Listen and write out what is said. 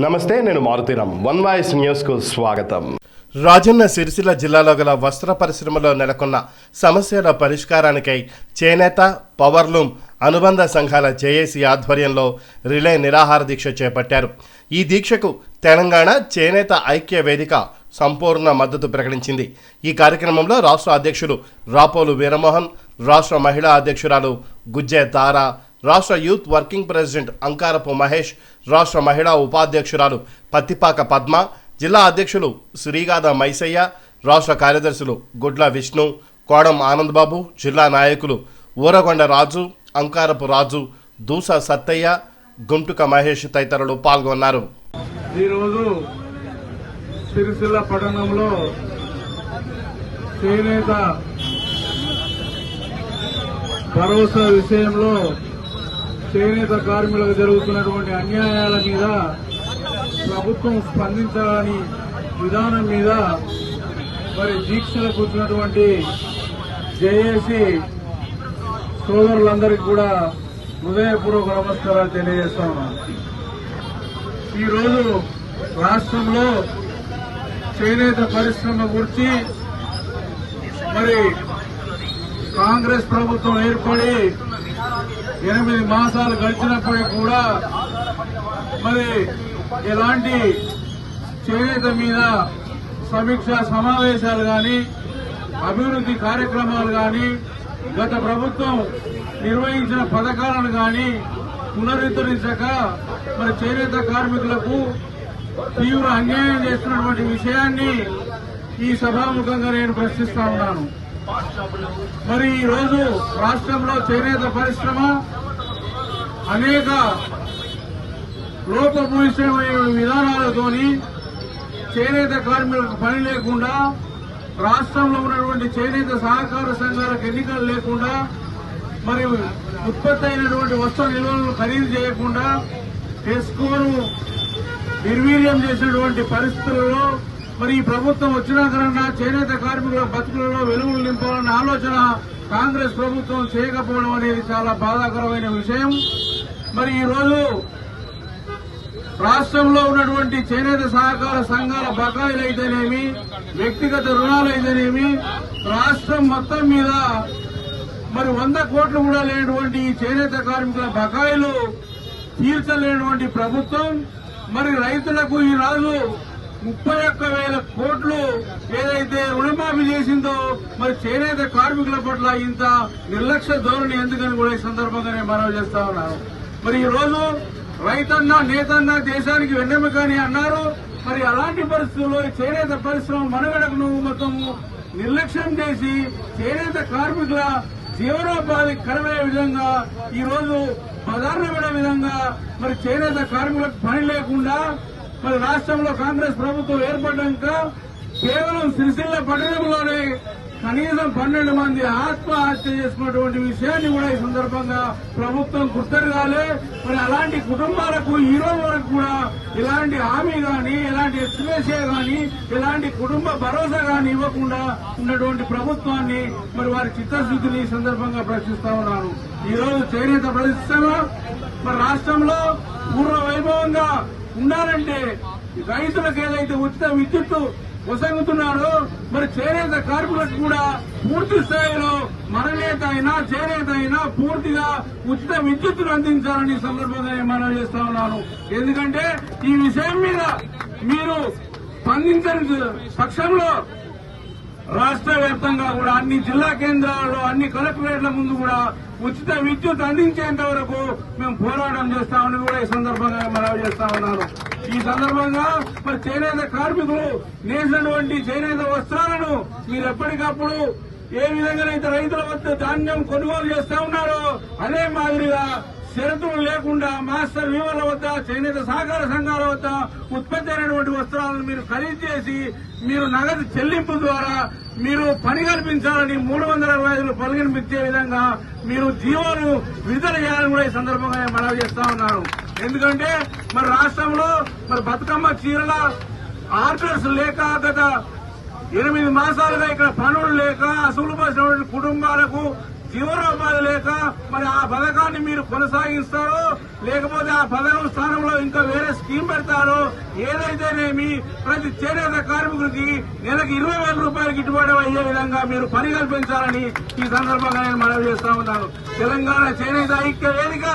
నమస్తే, నేను Maruthi Ram. One voice న్యూస్కు స్వాగతం. రాజన్న సిరిసిల్ల జిల్లాలో గల వస్త్ర పరిశ్రమలో నెలకొన్న సమస్యల పరిష్కారానికై చేనేత, పవర్లూమ్ అనుబంధ సంఘాల జేఏసీ ఆధ్వర్యంలో రిలే నిరాహార దీక్ష చేపట్టారు. ఈ దీక్షకు తెలంగాణ చేనేత ఐక్య వేదిక సంపూర్ణ మద్దతు ప్రకటించింది. ఈ కార్యక్రమంలో రాష్ట్ర అధ్యక్షుడు రాపోలు వీరమోహన్, రాష్ట్ర మహిళా అధ్యక్షురాలు గుజ్జే తారా, రాష్ట్ర youth working president Ankarapu Mahesh, రాష్ట్ర మహిళా ఉపాధ్యక్షురాలు పత్తిపాక పద్మ, జిల్లా అధ్యక్షులు శ్రీగాద మైసయ్య, రాష్ట్ర కార్యదర్శులు గుడ్ల విష్ణు, కోడం ఆనందబాబు, జిల్లా నాయకులు ఊరగొండ రాజు, అంకారపు రాజు, దూస సత్తయ్య, గుంటుక మహేష్ తదితరులు పాల్గొన్నారు. ఈరోజు సిరిసిల్ల పట్టణంలో చేనేత భరోసా విషయంలో చేనేత కార్మికులకు జరుగుతున్నటువంటి అన్యాయాల మీద ప్రభుత్వం స్పందించాలని విధానం మీద మరి దీక్షలు కూర్చున్నటువంటి జేఏసీ సోదరులందరికీ కూడా హృదయపూర్వక నమస్కారాలు తెలియజేస్తా ఉన్నాను. ఈరోజు రాష్ట్రంలో చేనేత పరిశ్రమ గురించి మరి కాంగ్రెస్ ప్రభుత్వం ఏర్పడి 8 మాసాలు గడిచినప్పటికీ కూడా మరి ఎలాంటి చేనేత మీద సమీక్షా సమావేశాలు కానీ అభివృద్ధి కార్యక్రమాలు కానీ గత ప్రభుత్వం నిర్వహించిన పథకాలను కానీ పునరుద్ధరించక మరి చేనేత కార్మికులకు తీవ్ర అన్యాయం చేస్తున్నటువంటి విషయాన్ని ఈ సభాముఖంగా నేను ప్రశ్నిస్తా ఉన్నాను. మరి ఈరోజు రాష్ట్రంలో చేనేత పరిశ్రమ అనేక లోపభూయిష్టమైన విధానాలతోని చేనేత కార్మికులకు పని లేకుండా, రాష్ట్రంలో ఉన్నటువంటి చేనేత సహకార సంఘాలకు ఎన్నికలు లేకుండా, మరి ఉత్పత్తి అయినటువంటి వస్త్ర నిల్వలను ఖరీదు చేయకుండా టెస్కోను నిర్వీర్యం చేసినటువంటి పరిస్థితులలో మరి ఈ ప్రభుత్వం వచ్చినాకన్నా చేనేత కార్మికుల బతుకులలో వెలుగులు నింపాలన్న ఆలోచన కాంగ్రెస్ ప్రభుత్వం చేయకపోవడం అనేది చాలా బాధాకరమైన విషయం. మరి ఈరోజు రాష్ట్రంలో ఉన్నటువంటి చేనేత సహకార సంఘాల బకాయిలైతేనేమి, వ్యక్తిగత రుణాలైతేనేమి, రాష్ట్రం మొత్తం మీద మరి 100 కోట్లు కూడా లేనటువంటి ఈ చేనేత కార్మికుల బకాయిలు తీర్చలేనటువంటి ప్రభుత్వం మరి రైతులకు ఈ రోజు 31,000 కోట్లు ఏదైతే రుణమాఫీ చేసిందో మరి చేనేత కార్మికుల పట్ల ఇంత నిర్లక్ష్య ధోరణి ఎందుకని కూడా ఈ సందర్భంగా నేను మనవి చేస్తా ఉన్నాను. మరి ఈ రోజు రైతన్న నేతన్న దేశానికి వెన్నెముకని అన్నారు. మరి అలాంటి పరిస్థితుల్లో చేనేత పరిశ్రమ మనుగడకు నువ్వు మొత్తం నిర్లక్ష్యం చేసి చేనేత కార్మికుల జీవనోపాధి కరవే విధంగా ఈ రోజు బదారులు పడే విధంగా మరి చేనేత కార్మికులకు పని లేకుండా మరి రాష్ట్రంలో కాంగ్రెస్ ప్రభుత్వం ఏర్పడ్డాక కేవలం సిరిసిల్ల పట్టణంలోనే కనీసం 12 మంది ఆత్మహత్య చేసుకున్నటువంటి విషయాన్ని కూడా ఈ సందర్భంగా ప్రభుత్వం గుర్తెరగాలి. మరి అలాంటి కుటుంబాలకు ఈ రోజు వరకు కూడా ఇలాంటి హామీ గాని, ఇలాంటి ఎక్స్ప్రెషే గాని, ఇలాంటి కుటుంబ భరోసా గాని ఇవ్వకుండా ఉన్నటువంటి ప్రభుత్వాన్ని మరి వారి చిత్తశుద్ధిని ఈ సందర్భంగా ప్రశ్నిస్తా ఉన్నాను. ఈ రోజు చేనేత పరిశ్రమ మరి రాష్ట్రంలో పూర్వ వైభవంగా ఉండాలంటే రైతులకు ఏదైతే ఉచిత విద్యుత్తు కొసగుతున్నారో మరి చేనేత కార్మికులకు కూడా పూర్తి స్థాయిలో మరనేత అయినా చేనేత అయినా పూర్తిగా ఉచిత విద్యుత్తును అందించాలని సందర్భంగా నేను మనవి చేస్తా ఉన్నాను. ఎందుకంటే ఈ విషయం మీద మీరు స్పందించని పక్షంలో రాష్ట్ర వ్యాప్తంగా కూడా అన్ని జిల్లా కేంద్రాల్లో, అన్ని కలెక్టరేట్ల ముందు కూడా ఉచిత విద్యుత్ అందించేంత వరకు మేము పోరాటం చేస్తామని కూడా ఈ సందర్భంగా మనవి చేస్తా ఉన్నాను. ఈ సందర్భంగా మరి చేనేత కార్మికులు నేసినటువంటి చేనేత వస్త్రాలను మీరు ఎప్పటికప్పుడు ఏ విధంగానైతే రైతుల వద్ద ధాన్యం కొనుగోలు చేస్తా ఉన్నారో అదే మాదిరిగా షరతులు లేకుండా మాస్టర్ వీవర్ల వద్ద, చేనేత సహకార సంఘాల వద్ద ఉత్పత్తి అయినటువంటి వస్త్రాలను మీరు ఖరీదు చేసి మీరు నగదు చెల్లింపు ద్వారా మీరు పని కల్పించాలని 365 పని కల్పించే విధంగా మీరు జీవోను విడుదల చేయాలని కూడా ఈ సందర్భంగా మనవి చేస్తా ఉన్నాను. ఎందుకంటే మరి రాష్ట్రంలో మరి బతుకమ్మ చీరల ఆర్డర్స్ లేక గత 8 మాసాలుగా ఇక్కడ పనులు లేక అసలు కుటుంబాలకు జీవనోపాధి లేక మరి ఆ పథకాన్ని మీరు కొనసాగిస్తారో లేకపోతే ఆ పథకం స్థానంలో ఇంకా వేరే స్కీమ్ పెడతారో ఏదైతేనేమి ప్రతి చేనేత కార్మికుడికి నెలకు 20,000 రూపాయలు గిట్టుబాటు అయ్యే విధంగా మీరు పని కల్పించాలని ఈ సందర్భంగా నేను మనవి చేస్తా ఉన్నాను. తెలంగాణ చేనేత ఐక్య వేదిక